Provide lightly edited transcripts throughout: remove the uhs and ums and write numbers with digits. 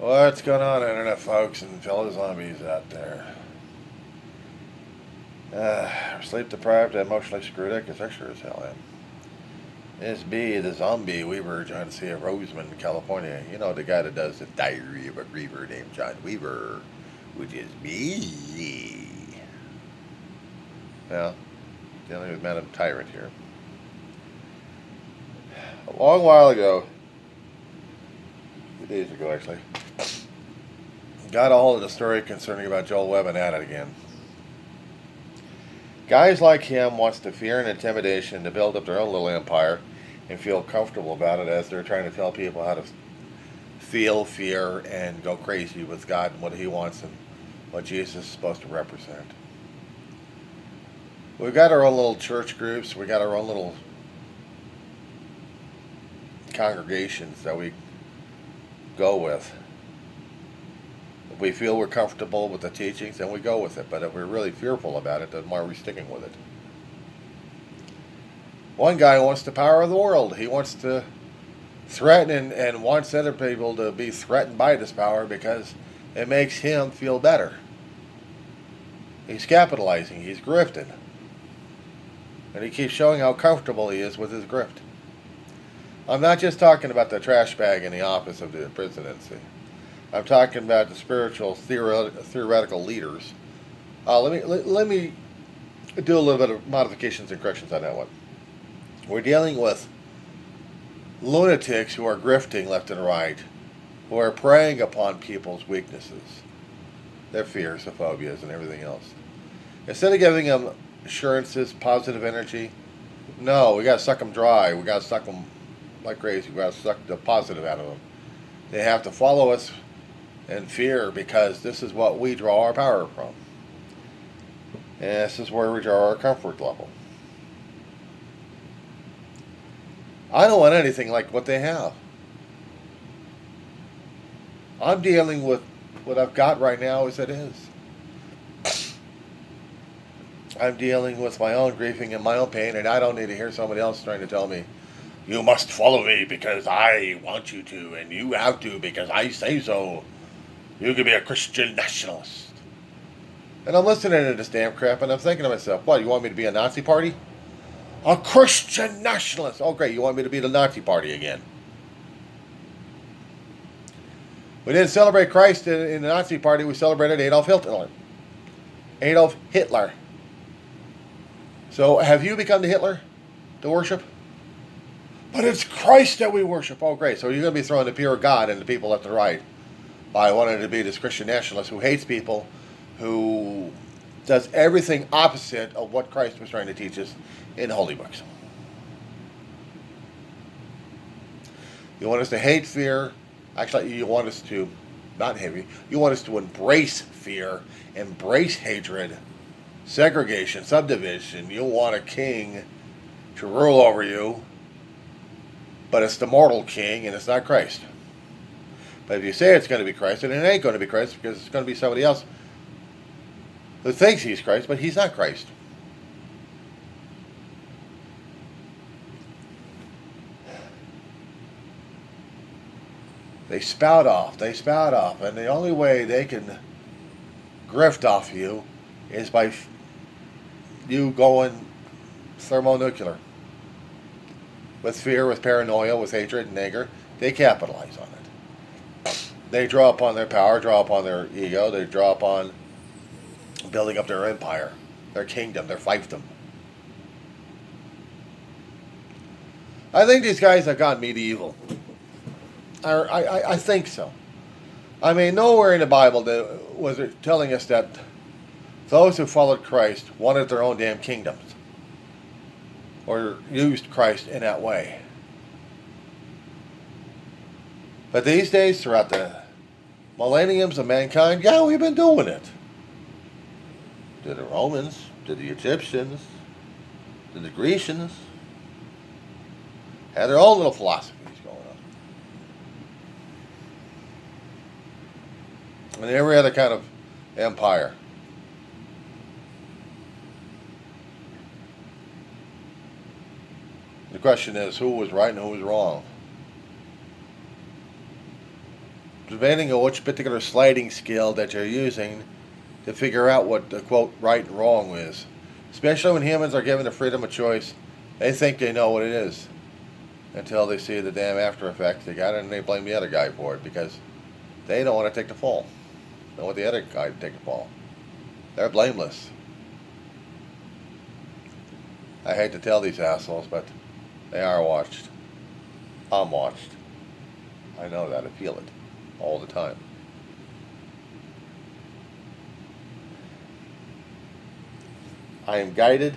What's going on, internet folks and fellow zombies out there? Sleep deprived, emotionally screwed. I guess I sure as hell am. This B, the zombie Weaver, John C. of Roseman, California. You know, the guy that does the Diary of a Griever named John Weaver, which is me. Well, dealing with Madam Tyrant here. A long while ago, 2 days ago actually, got a hold of the story concerning about Joel Webb and at it again. Guys like him wants to fear and intimidation to build up their own little empire and feel comfortable about it as they're trying to tell people how to feel fear and go crazy with God and what he wants and what Jesus is supposed to represent. We've got our own little church groups. We got our own little congregations that we go with. If we feel we're comfortable with the teachings, then we go with it. But if we're really fearful about it, then why are we sticking with it? One guy wants the power of the world. He wants to threaten and wants other people to be threatened by this power because it makes him feel better. He's capitalizing. He's grifting. And he keeps showing how comfortable he is with his grift. I'm not just talking about the trash bag in the office of the presidency. I'm talking about the spiritual theoretical leaders. Let me do a little bit of modifications and corrections on that one. We're dealing with lunatics who are grifting left and right, who are preying upon people's weaknesses, their fears, their phobias, and everything else. Instead of giving them assurances, positive energy, no, we got to suck them dry. We got to suck them like crazy. We got to suck the positive out of them. They have to follow us in fear because this is what we draw our power from. And this is where we draw our comfort level. I don't want anything like what they have. I'm dealing with what I've got right now as it is. I'm dealing with my own grieving and my own pain, and I don't need to hear somebody else trying to tell me, you must follow me because I want you to, and you have to because I say so. You could be a Christian nationalist. And I'm listening to this damn crap, and I'm thinking to myself, what, you want me to be a Nazi party? A Christian nationalist. Oh, great, you want me to be the Nazi party again. We didn't celebrate Christ in the Nazi party, we celebrated Adolf Hitler. Adolf Hitler. So, have you become the Hitler to worship? But it's Christ that we worship. Oh, great. So you're going to be throwing the pure God into people left and right by wanting to be this Christian nationalist who hates people, who does everything opposite of what Christ was trying to teach us in the holy books. You want us to hate fear. Actually, you want us to, not hate, you want us to embrace fear, embrace hatred, segregation, subdivision. You want a king to rule over you, but it's the mortal king and it's not Christ. But if you say it's going to be Christ, then it ain't going to be Christ because it's going to be somebody else who thinks he's Christ, but he's not Christ. They spout off, and the only way they can grift off you is by you going thermonuclear. With fear, with paranoia, with hatred and anger, they capitalize on it. They draw upon their power, draw upon their ego, they draw upon building up their empire, their kingdom, their fiefdom. I think these guys have gone medieval. I think so. I mean, nowhere in the Bible was it telling us that those who followed Christ wanted their own damn kingdoms or used Christ in that way. But these days, throughout the millenniums of mankind, yeah, we've been doing it. To the Romans, to the Egyptians, to the Grecians, had their own little philosophies going on. And every other kind of empire. The question is, who was right and who was wrong? depending on which particular sliding scale that you're using to figure out what the quote right and wrong is. Especially when humans are given the freedom of choice, they think they know what it is until they see the damn after effects they got it and they blame the other guy for it because they don't want to take the fall. They don't want the other guy to take the fall. They're blameless. I hate to tell these assholes, but they are watched. I'm watched. I know that. I feel it all the time. I am guided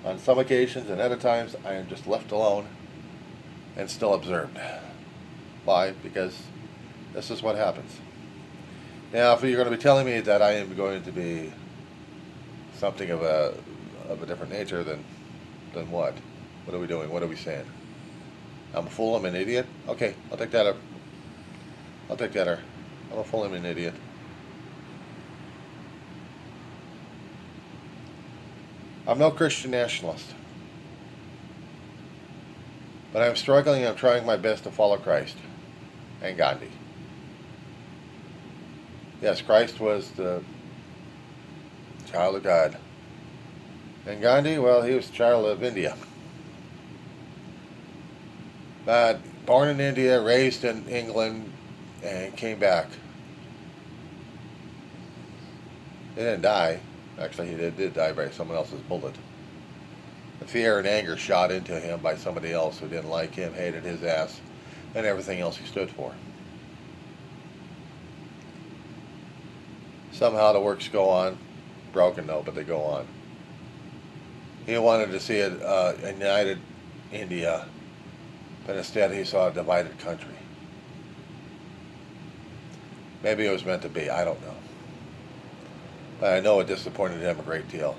on some occasions, and other times I am just left alone and still observed. Why? Because this is what happens. Now, if you're going to be telling me that I am going to be something of a different nature, then what? What are we doing? What are we saying? I'm a fool. I'm an idiot. Okay, I'll take that up. I'll take that. I'm a fool. I'm an idiot. I'm no Christian nationalist, but I'm struggling. I'm trying my best to follow Christ and Gandhi. Yes, Christ was the child of God. And Gandhi, well, he was the child of India. But born in India, raised in England, and came back. He didn't die. Actually, he did die by someone else's bullet. The fear and anger shot into him by somebody else who didn't like him, hated his ass, and everything else he stood for. Somehow the works go on. Broken, though, but they go on. He wanted to see a united India, but instead he saw a divided country. Maybe it was meant to be, I don't know. But I know it disappointed him a great deal.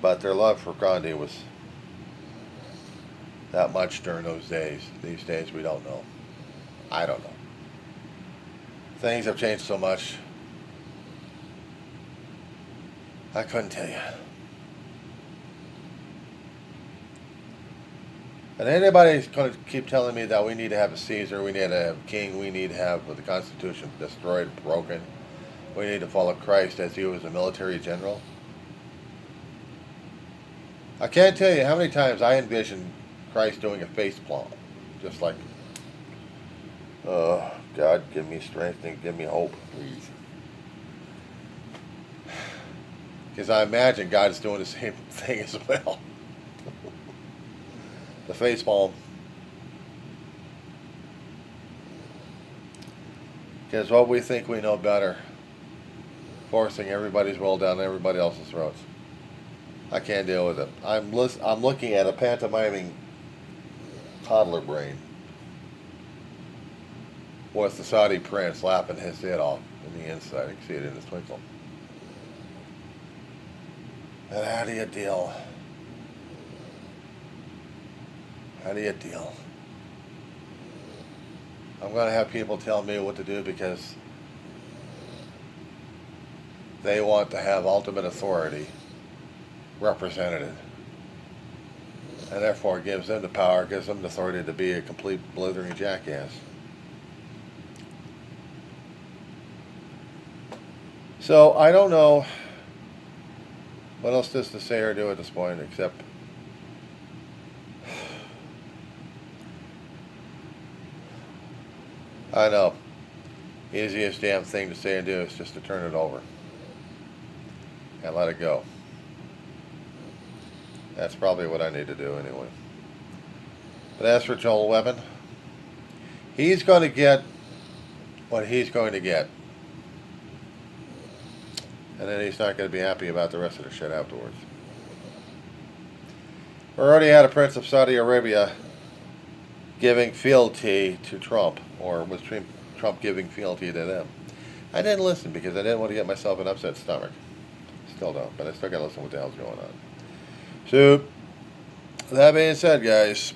But their love for Gandhi was that much during those days. These days we don't know. I don't know. Things have changed so much. I couldn't tell you. And anybody's going to keep telling me that we need to have a Caesar, we need to have a king, we need to have the Constitution destroyed, broken, we need to follow Christ as he was a military general. I can't tell you how many times I envisioned Christ doing a face palm. Just like, oh, God, give me strength and give me hope, please. Because I imagine God is doing the same thing as well. The face palm. Because what we think we know better, forcing everybody's will down everybody else's throats. I can't deal with it. I'm looking at a pantomiming toddler brain with the Saudi prince laughing his head off in the inside. You can see it in his twinkle. And how do you deal? How do you deal? I'm going to have people tell me what to do because they want to have ultimate authority represented. And therefore it gives them the power, gives them the authority to be a complete blithering jackass. So I don't know what else is to say or do at this point except I know. Easiest damn thing to say and do is just to turn it over and let it go. That's probably what I need to do anyway. But as for Joel Webben, he's going to get what he's going to get. And then he's not going to be happy about the rest of the shit afterwards. We already had a Prince of Saudi Arabia giving fealty to Trump, or was Trump giving fealty to them? I didn't listen because I didn't want to get myself an upset stomach. Still don't, but I still got to listen to what the hell's going on. So, that being said, guys,